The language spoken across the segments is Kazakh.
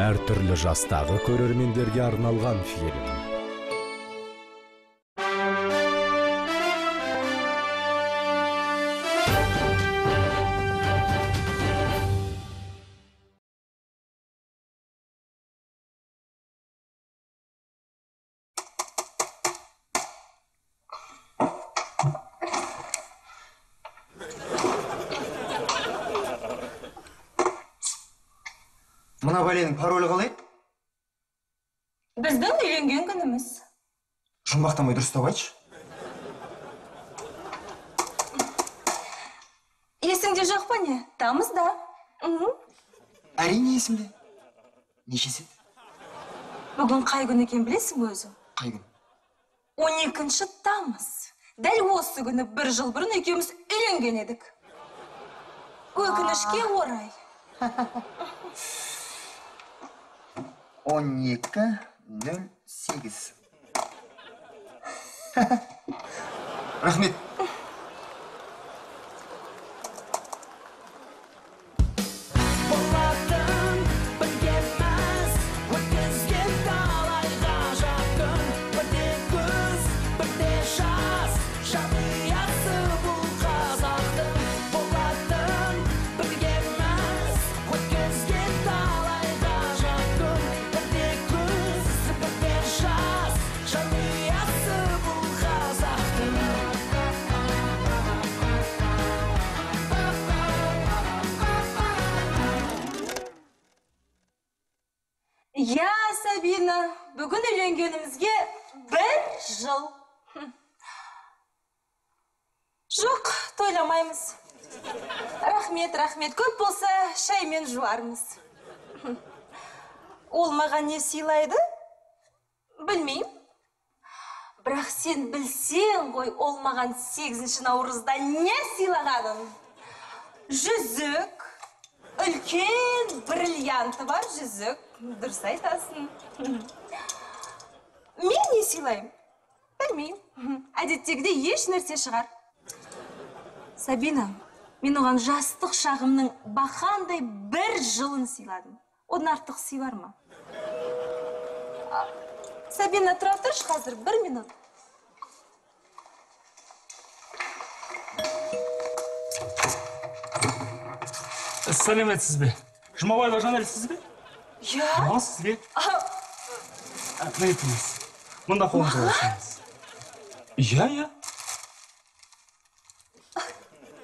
әр түрлі жастағы көрермендерге арналған фильм. Мына бәленің паролі қалай? Біздің үйленген күніміз. Жұмбақтамай дұрыстап айтшы. Есіңде жоқ па не? Тамызда. Әрине есімде. Нешесі? Бүгін қай күн екен білесің өзің? Қай күн? 12 тамыз. Дәл осы күні 1 жыл бұрын екеуміз үйленген едік. Өкінішке орай. 12:08. Рахмет. Я, Сабина, бүгін үйленгенімізге 1 жыл. Жоқ, тойламаймыз. Рахмет, көп болса шаймен жуармыз. Ол маған не сыйлайды? Білмеймін. Бірақ сен білсең ғой, ол маған 8 наурызда не сыйлағанын? Жүзік, үлкен бриллианты бар жүзік. Дұрыс айтасың. Мен не сыйлаймын? Білмеймін. Әдеттегіде еш нәрсе шығар. Сабина, мен оған жастық шағымның бақандай 1 жылын сыйладым. Одан артық сый бар ма? Сабина, тұра тұршы қазір 1 минут. Сәлеметсіз бе? Жұмабаева Жанель сіз бе? Я? Маған сізге? Мәйтіңіз. Мұнда қолыңызға болсаңыз. Я.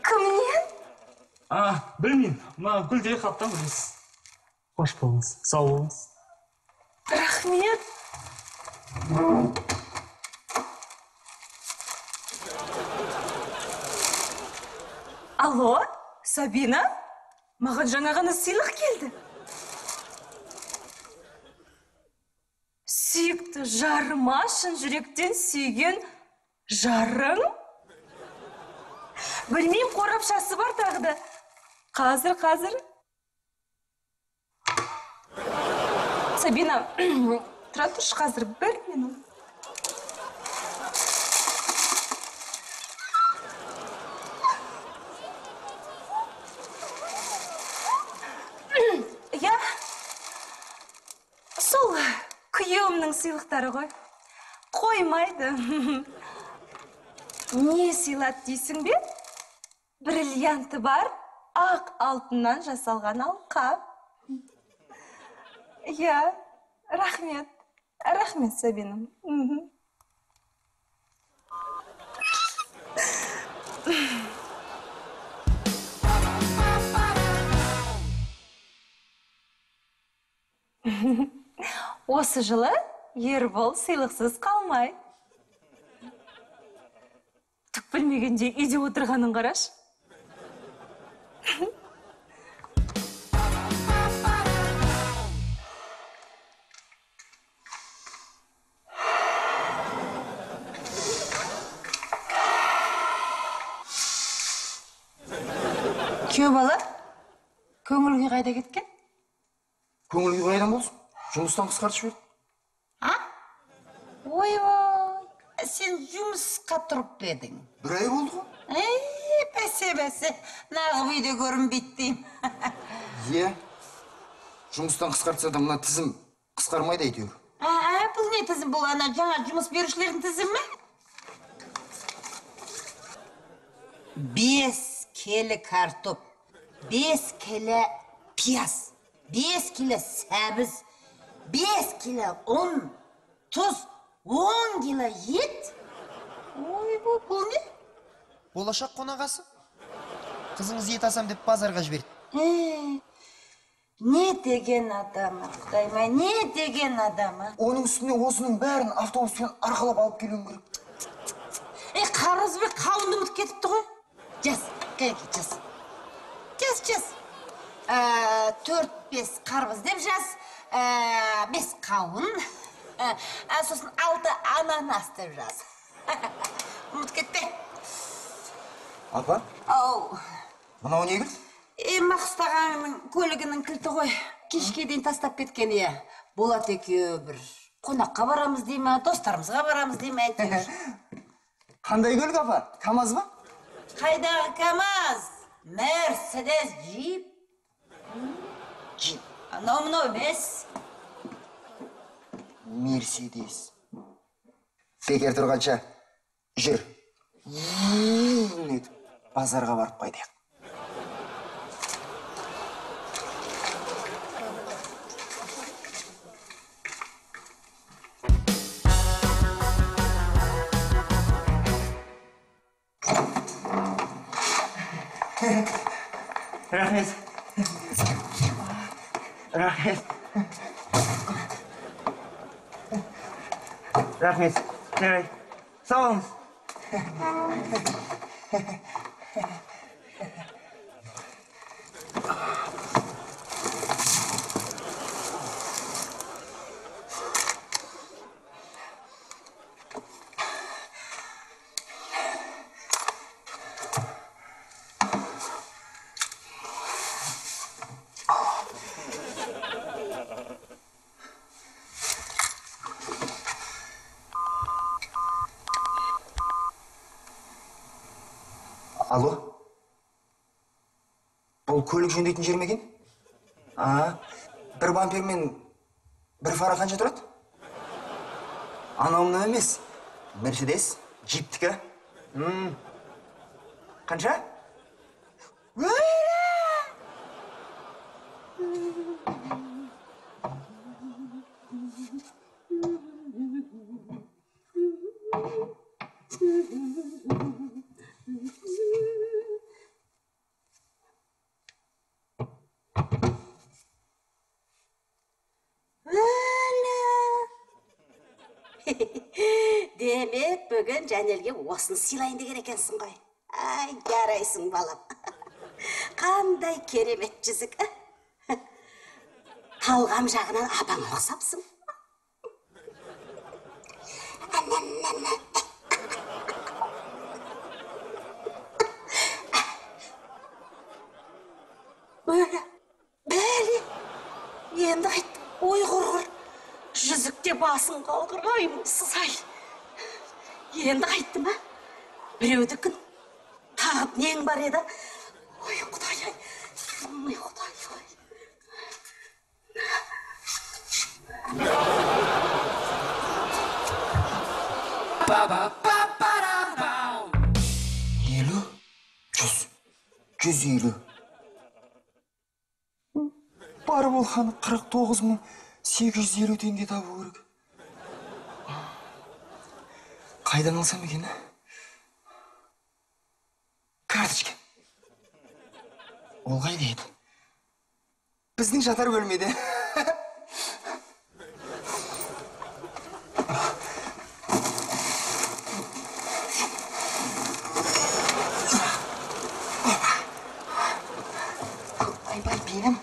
Кімнен? Білмеймін. Мұна гүлдей қаптан білесіз. Қош болыңыз, сау болыңыз. Рахмет. Алло, Сабина? Маған жаңа ғана сыйлық келді. Сүйікті жарыма шын жүректен сүйген жарың? Білмеймін, қорапшасы бар тағыда. Қазір. Сабина, тұра тұршы қазір 1 минут. Я, сол күйеуімнің сыйлықтары ғой. Қоймайды. Не сыйлады дейсің бе? Бриллианты бар, ақ алтыннан жасалған алқа. Я, рахмет, Сабина. Осы жылы Ербол сыйлықсыз қалмай. Түк білмегенде үйде отырғанын қараш. Күйеу бала, көңіл күй қайда кеткен? Көңіл күй қайдан болсын? Жұмыстан қысқартып жіберді. Ой, сен жұмысқа тұрып дедің. 1 ай болды ғой. Бәсе, нағып үйде көрінбейді дейм. Е, жұмыстан қысқартса да мына тізім қысқармайды әйтеуір. Бұл не тізім бұл? Ана жаңа жұмыс берушілердің тізімі? 5 келі картоп, 5 келі пияз, 5 келі сәбіз, 5 келі ұн, тұз, 10 келі ет. Ой, бұл не? Болашақ қонағасы. Қызыңыз ет асам деп базарға жіберді. Не деген адамы, Құдайма, не деген адамы? Оның үстіне осының бәрін автобуспен арқалап алып келуім керек. Қарызбек қауынды ұмытып кетіпті ғой. Жаз, кәке, жаз. Жаз. 4-5 қарбыз деп жаз, 5 қауын, сосын 6 ананас деп жаз. Ұмыт кетпе. Апа, Ау. мынау не кілт? Мақстағанның көлігінің кілті ғой. Кешке дейін тастап кеткен, иә. Болат екеуі бір қонаққа барамыз дей ма, достарымызға барамыз дей ма, әйтеуір. Қандай көлік, апа? КамАЗ ба? Қайдағы КамАЗ? Мерседес джип. Джип. Анау мынау емес. Мерседес. Бекер тұрғанша жүр. Базарға барып қайдайық. Рахмет. Рахмет. Жарайды. Сау болыңыз. Алло? Бұл көлік жөндейтін жер ме екен? Бір бампер мен бір фара қанша тұрады? Анау мынау емес. Мерседес, джиптікі. Қанша? Демек, бүгін Жәнелге осын сыйлайын деген екенсің ғой. Ай, жарайсың балам. Қандай керемет жүзік. Талғам жағынан апаң ұқсапсың. Бәле, енді қайт, ой құрғыр. Жүзікте басын қалғырғай, мұсыз-ай. Енді қайтты ма? Біреудікін тағып нең бар еді? Ой, Құдай-ай, ой, Құдай-ай. Елу, жүз елу. Бар болғаны 49.850 теңге табу керек. Қайдан алсам екен? Карточка. Ол қайда еді? Біздің жатар бөлмеде. Ай-бай, бейнім.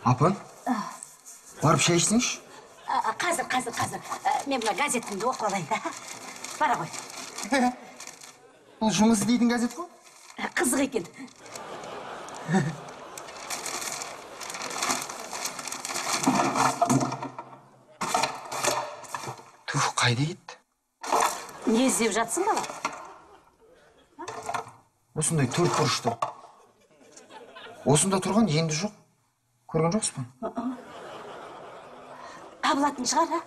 Апа, барып шай ішсеңші? Қазір. Мен бұна газетімді оқып алайын да. Бара ғой. Бұл жұмыс істейтін газет қой? Қызық екен. Туф, қайда кетті? Не іздеп жатсың бала? Осындай төрт бұрышты. Осында тұрған енді жоқ. Көрген жоқсыз ба? Табылатын шығар, а?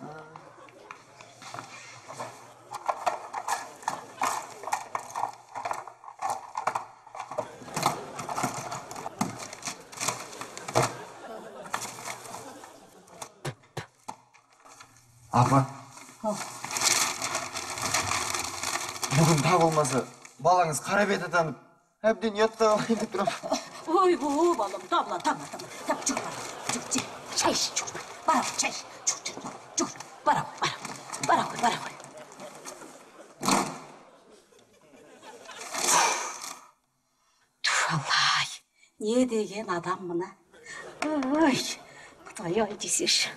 Апа. Бүгін табылмаса, балаңыз қара бет атанып, әбден ұятта қалайын деп тұрам. Ой, балам, табла. Тап, жүр, жүр, шай іш, жүр, бара, шай іш, жүр, бара. Аллай, не деген адам мына? Ой, Құдай-ай десеші.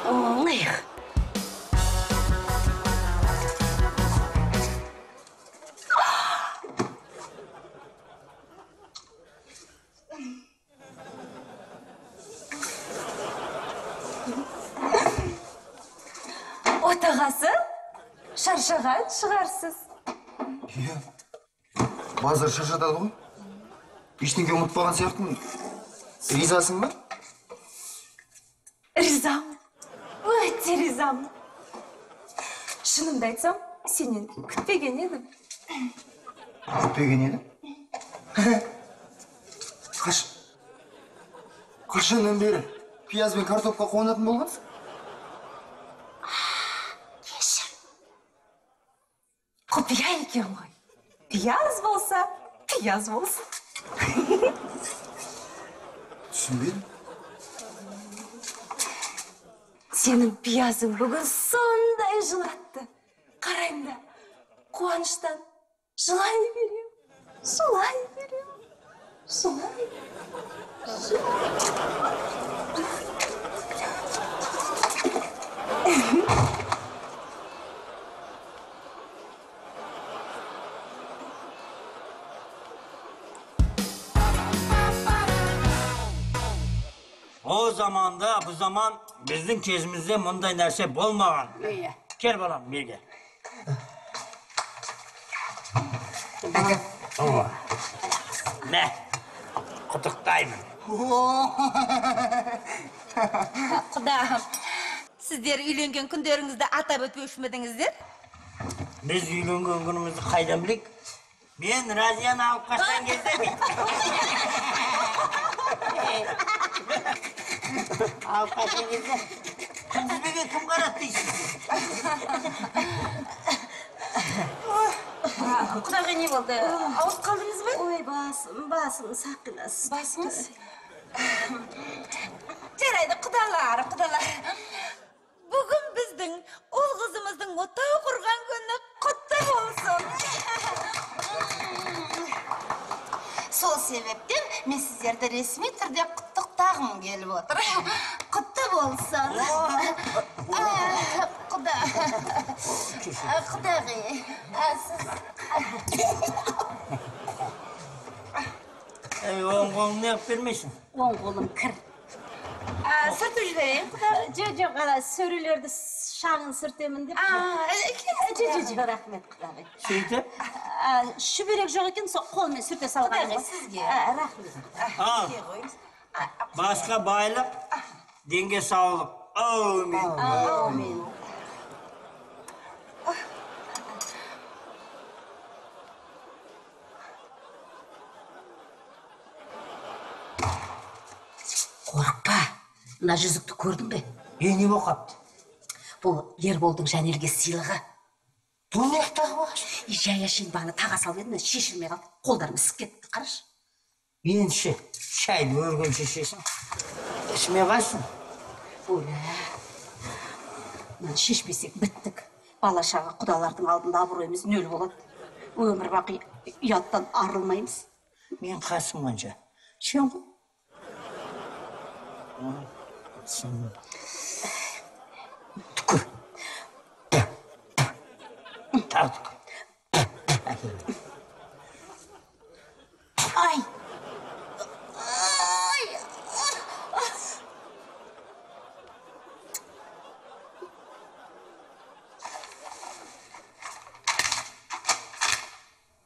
Ой. Отағасы шаршаған шығарсыз. Иә. Базар шаршатады ғой. Ештеңе ұмытпаған сияқтымын. Ризасың ба? Ризамын. Өте ризамын. Шынымды айтсам, сенен күтпеген едім. Күтпеген едім? Қашаннан бері пияз бен картопқа қуанатын болғансың? Құпия екен ғой. Пияз болса, пияз болсын. Түсінбедім. Сенің пиязың бүгін сондай жылатты. Қарайым да, қуаныштан жылай берем. O zamanda, bu zaman біздің кезімізде мұндай нәрсе болмаған. Кел балам, берге. Мә, құттықтаймын. Құдағым, сіздер үйленген күндеріңізді атап өтпеуші ме едіңіздер? Біз үйленген күнімізді қайдан білейік? Мен Разияны алып қашқан кезде алып қашқан кезде күндізбеге кім қарады дейсіз? Құдағай не болды? Ауырып қалдыңыз ба? Ой, басым сақинасыз. Басыңыз? Жарайды, құдалар. Бүгін біздің ұл қызымыздың отау құрған күні құтты болсын. Сол себептен мен сіздерді ресми түрде құттықтағым келіп отыр. Құтты болсын. Құдағи, сіз... Оң қолын неғып бермейсің? Оң қолым кір. Сүртіп жіберейін, құда? Жоқ, сөрелерді шағын сүртемін деп. Жоқ, рахмет, құдағи. Сөйтіп? Шүберек жоқ екен, сол қолмен сүрте салған. Сізге. Рахмет. Ал, басқа байлық, денге саулық. Әумин. Аумин. Қорықпа, мына жүзікті көрдің бе? Не болып қапты? Бұл Ерболдың Жанелге сыйлығы. Бұл не тағы бар? Жай әшейін бағана таға салып едім, шешілмей қалды. Қолдарым ісіп кетті, қарашы. Ендеше, шайды өрген шешесің. Ішіме қайсың? Оля, мына шешпесек біттік. Бала-шаға құдалардың алдында абыройымыз нөл болады. Өмір бақи ұяттан арылмаймыз. Мен қасым қанша? Сен ғой? Түкір. Тағы түкір. Ай!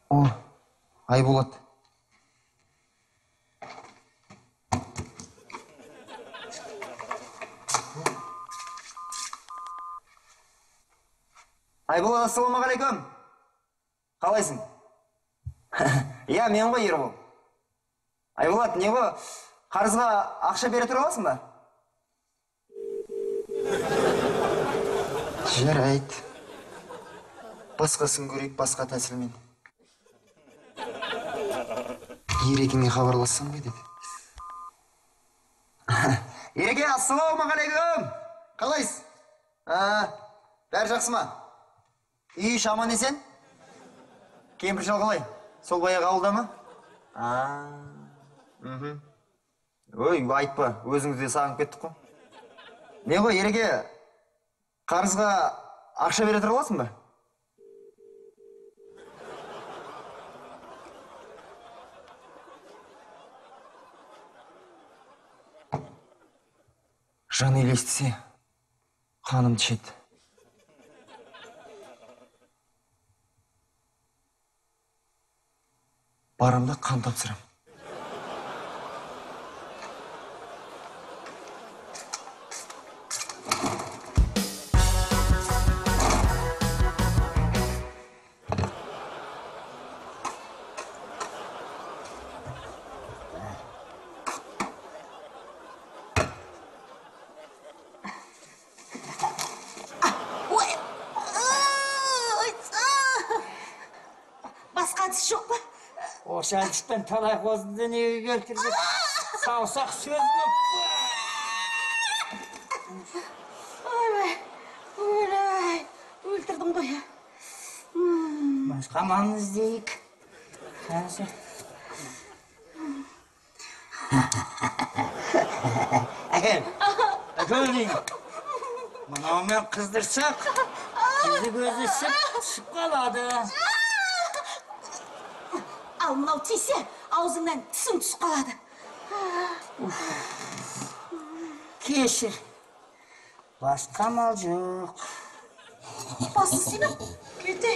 О, Айболат. Айболат, ассалаумағалейкум. Қалайсың? Иә, мен ғой Ербол. Айболат, не ғой, қарызға ақша бере тұра аласың ба? Жарайды. Басқасын көрейік, басқа тәсілмен. Ерекеңе хабарлассам ғой деді. Ереке, ассалаумағалейкум. Қалайсыз? Бәрі жақсы ма? Үй іші аман есен? Кемпір шал қалай? Сол баяғы ауылда ма? Ой, айтпа, өзіңізде сағынып кеттік қой. Не ғой, Ереке, қарызға ақша бере тұра аласың ба? Жан елестісе, қаным түшеді. Барымда қан тапсырам. Басқа түс жоқ па? Осы әлдіспен талай қозды дүниеге келтірді. Саусақ сөз көп. Ой, өлтірдің ғой. Басқа маңын іздейік. Көрейін. Мынаумен қыздырсақ, жүзі көзі түсіп қалады. Ал мынау тисе, аузыңнан түсің түсіп қалады. Кешір. Басқа мал жоқ. Басын сенің, күйте.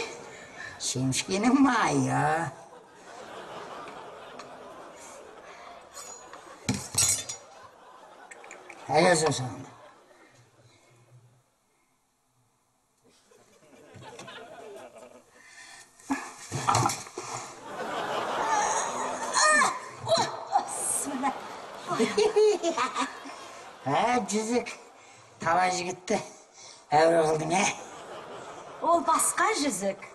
Шемішкенің майы. Әйел жасағында. Жүзік, талай жігітті әуре қылдың, Ол басқа жүзік.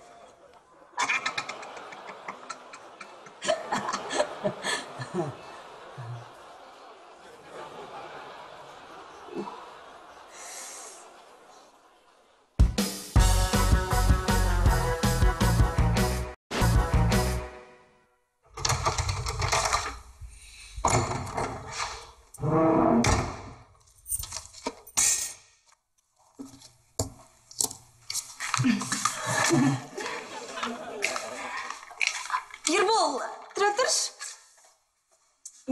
Ербол, тұра тұршы.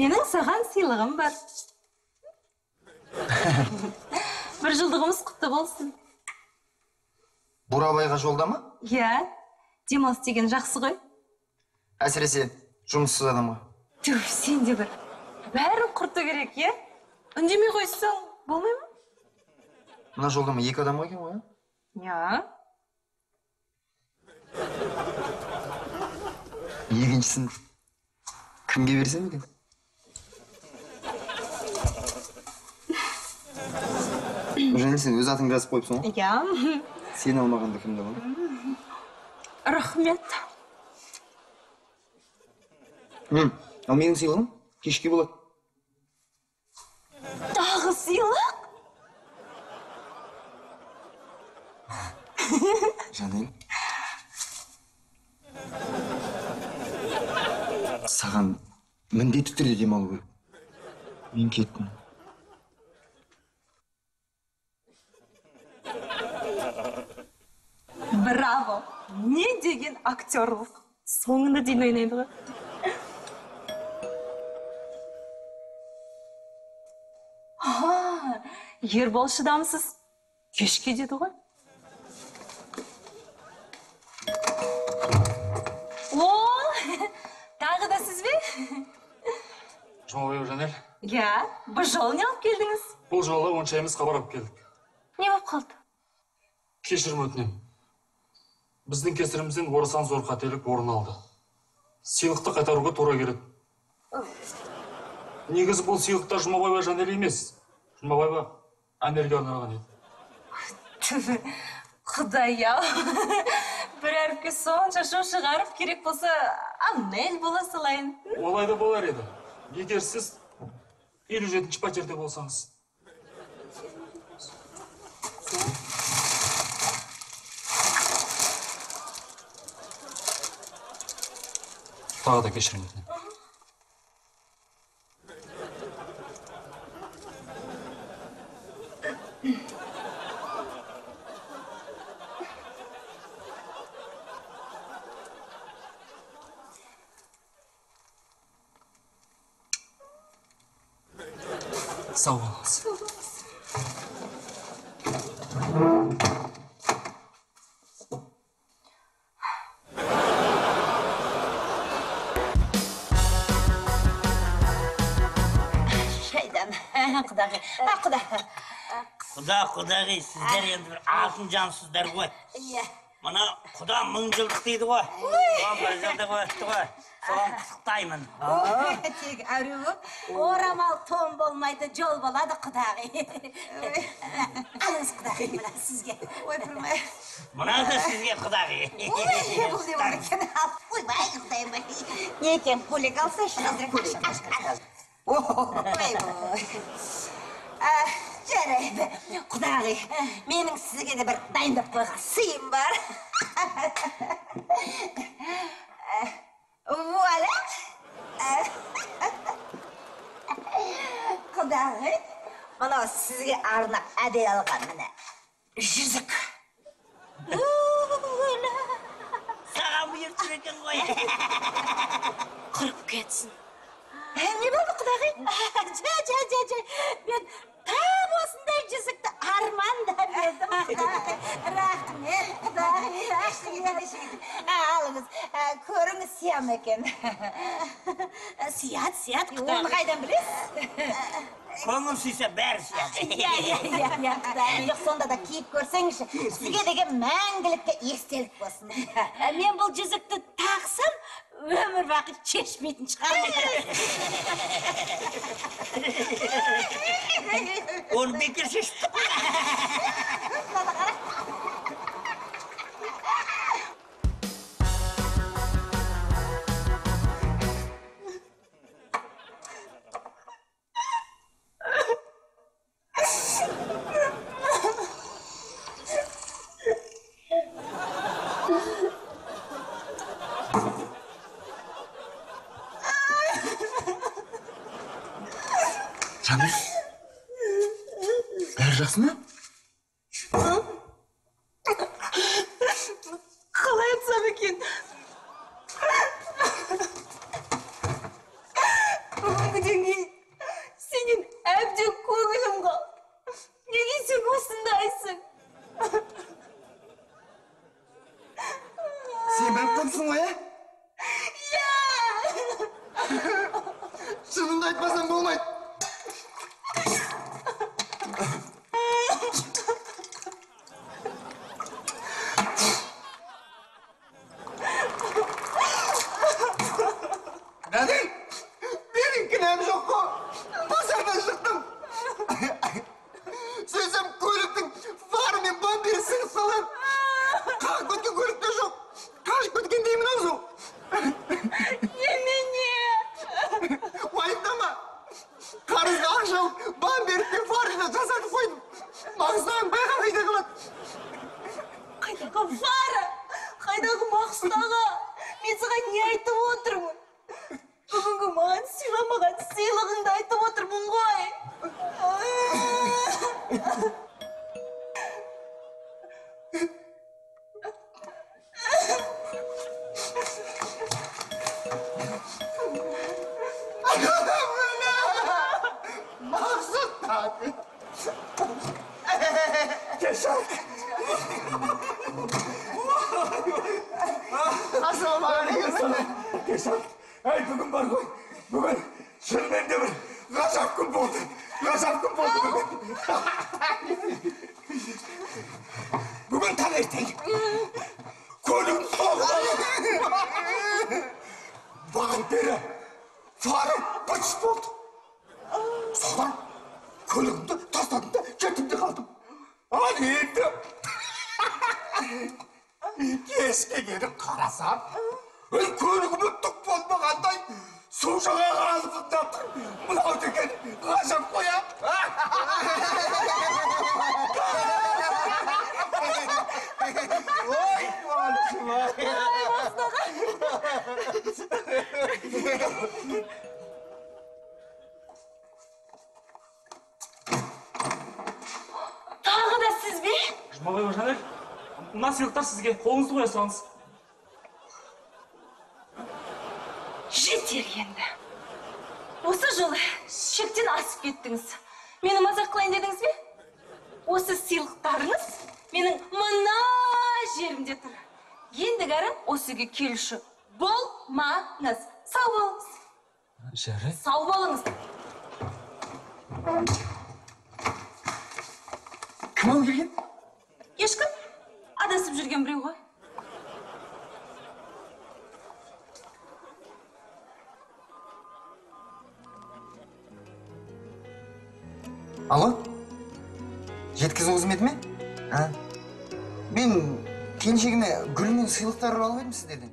Менің саған сыйлығым бар. Бір жылдығымыз құтты болсын. Бурабайға жолда ма? Иә, демалыс деген жақсы ғой. Әсіресе жұмыссыз адамға. Түр, сен де бір. Бәрін құрту керек, е? Үндемей қойсаң, болмай ма? Мына жолда ма екі адам екен ғой? Иә. Екіншісін кімге берсем екен? Және сен өз атыңды жазып қойыпсың ғой? Иә. Сен алмағанды кімді ғой? Рахмет. Ал менің сыйлығым кешке болады. Тағы сыйлық? Жанел, саған міндетті түрде демалу керек. Мен кеттім. Браво! Не деген актерлық. Соңында дейін ойнайды ғой. Ербол шыдамсыз. Кешке деді ғой. О, тағы да сіз бе? Жұмабай Жанел, Я, бұл жолы не алып келдіңіз? бұл жолы онша емес хабар алып келдік. Не болып қалды? Кешірім өтінем. Біздің кесірімізден орасан зор қателік орын алды. Сыйлықты қайтаруға тура келеді. Негізі бұл сыйлықта Жұмабай Жанел емес. Жұмабай Анельге арналған еді. Құдай-ау. Бір әріпке сонша шу шығарып керек болса, Анель бола салайын. Олай да болар еді. Егер сіз 57-ші пәтерде болсаңыз. Тағы да кешірім өтінем. Сау болыңыз. Шайдан, құдағы, Құда, сіздер енді бір алтын жансыздар ғой. Иә. Мына құда 1000 жылдық дейді ғой. Соған бір жылдық өтті ғой. Соған құттықтаймын. Тек әруі, орамал тон болмайды, жол болады құдағы. Алыңыз құдағы, мына сізге. Ой, бұрмай. Мына да сізге құдағы. Ой, бұл не бар екен, ойбай, құдайым. Не екен, көлік алса, шыразыр. Ой, жарайды, құдағы, менің сізге де бір дайындап қойған сыйым бар. Вуаля! Құдағы, мына сізге арнап әдейі алған міне жүзік. Саған бұйыртыр екен ғой. Құрып кетсін. Не болды құдағы? Мен там осындай жүзікті армандап едім. Рахмет, құдағы, рахмет. Алыңыз, көріңіз сиям екен. Сият, оны қайдан білесіз? Көңіл сүйсе бәрі сияды. Иә, құдағы, сонда да киіп көрсеңізші, сізге деген мәңгілікке естелік болсын. Мен бұл жүзікті тақсам, өмір бақыт шешпейтін шығар. Оны бекер шешті. Жанел, бәрі жақсы ма? Қалай айтсам екен? Бүгінгі сенен әбден көңілім қалды. Неге сен осындайсың? Сен біліп тұрсың ғой, шынымды айтпасам болмайды. Гадел, менің кінәм жоқ қой. Базардан шықтым. Сөзім көліктің фары мен бампері сынып қалған. Қағып кеткен көлікте жоқ. Қашып кеткен деймін аузу. Немене? Уайымдама. Кешак. Ассалаумағалейкум. Кешак. Ай, бүгін бар ғой. Бүгін шынымен де бір ғажап күн болды. Ғажап күн болды бүгін. Бүгін таңертең көлігім толды. Баған бері фары быт болды. Содан көлігімді тастадым да кетіп те қалдым. Ал енді кешке келіп қарасам, көлігіме түк болмағандай су жағаға алып жатыр. Мынау деген ғажап қой, а? Ой, қуанышым ай. Тағы да сіз бе? Жұмабай Жанел, мына сыйлықтар сізге, қолыңызды қоя салыңыз. Жетер енді. Осы жолы шектен асып кеттіңіз. Мені мазақ қылайын дедіңіз бе? Осы сыйлықтарыңыз менің мына жерімде тұр. Ендігәрі осы үйге келуші болмаңыз. Сау болыңыз. Жәрі? Сау болыңыз. Кім алып келген? Ешкім адасып жүрген біреу ғой. Алло? Жеткізу қызметі ме? Мен келіншегіме гүл мен сыйлықтар алып едім сіздерден.